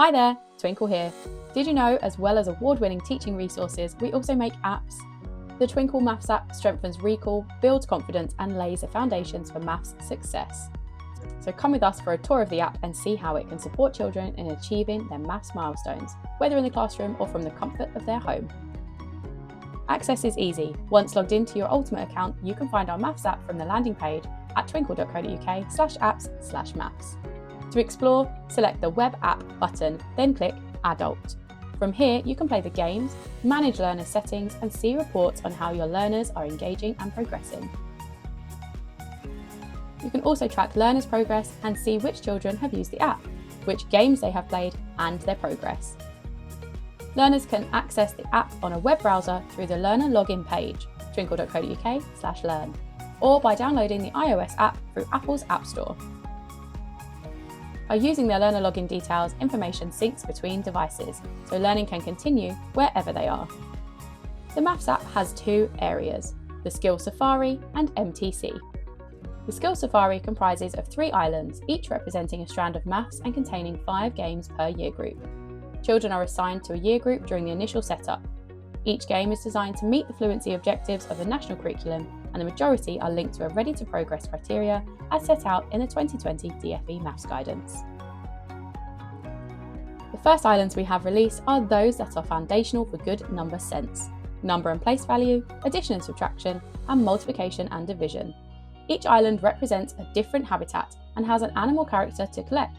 Hi there, Twinkl here. Did you know, as well as award-winning teaching resources, we also make apps? The Twinkl Maths App strengthens recall, builds confidence, and lays the foundations for maths success. So come with us for a tour of the app and see how it can support children in achieving their maths milestones, whether in the classroom or from the comfort of their home. Access is easy. Once logged into your Ultimate account, you can find our Maths app from the landing page at twinkl.co.uk/apps/maths. To explore, select the Web App button, then click Adult. From here, you can play the games, manage learner settings, and see reports on how your learners are engaging and progressing. You can also track learners' progress and see which children have used the app, which games they have played, and their progress. Learners can access the app on a web browser through the learner login page, twinkl.co.uk/learn, or by downloading the iOS app through Apple's App Store. By using their learner login details, information syncs between devices, so learning can continue wherever they are. The Maths app has two areas, the Skill Safari and MTC. The Skill Safari comprises of 3 islands, each representing a strand of maths and containing 5 games per year group. Children are assigned to a year group during the initial setup. Each game is designed to meet the fluency objectives of the national curriculum, and the majority are linked to a ready-to-progress criteria as set out in the 2020 DfE Maths Guidance. The first islands we have released are those that are foundational for good number sense: number and place value, addition and subtraction, and multiplication and division. Each island represents a different habitat and has an animal character to collect.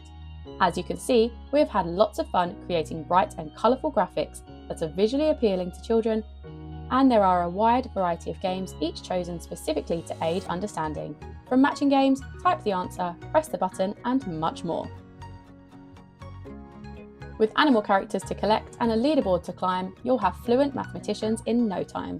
As you can see, we have had lots of fun creating bright and colourful graphics that are visually appealing to children, and there are a wide variety of games, each chosen specifically to aid understanding, from matching games, type the answer, press the button, and much more. With animal characters to collect and a leaderboard to climb, you'll have fluent mathematicians in no time.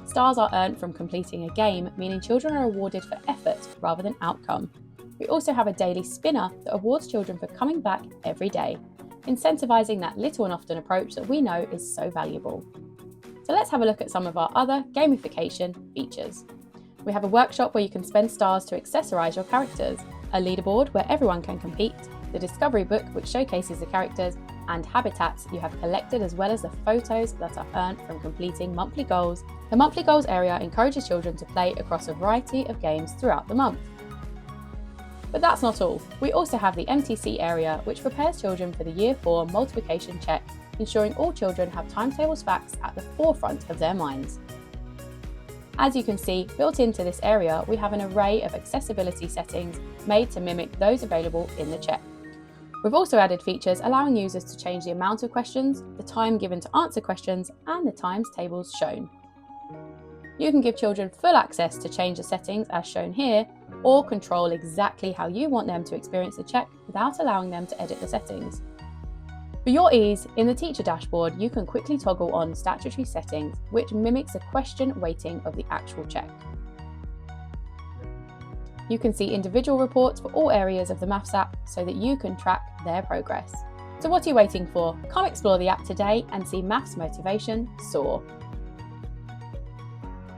Stars are earned from completing a game, meaning children are awarded for effort rather than outcome. We also have a daily spinner that awards children for coming back every day, incentivising that little and often approach that we know is so valuable. So let's have a look at some of our other gamification features. We have a workshop where you can spend stars to accessorise your characters, a leaderboard where everyone can compete, the discovery book which showcases the characters and habitats you have collected, as well as the photos that are earned from completing monthly goals. The monthly goals area encourages children to play across a variety of games throughout the month. But that's not all. We also have the MTC Area, which prepares children for the Year 4 multiplication check, ensuring all children have timetables facts at the forefront of their minds. As you can see, built into this area, we have an array of accessibility settings made to mimic those available in the check. We've also added features allowing users to change the amount of questions, the time given to answer questions, and the times tables shown. You can give children full access to change the settings as shown here, or control exactly how you want them to experience the check without allowing them to edit the settings. For your ease, in the teacher dashboard, you can quickly toggle on statutory settings, which mimics a question weighting of the actual check. You can see individual reports for all areas of the Maths app so that you can track their progress. So what are you waiting for? Come explore the app today and see maths motivation soar.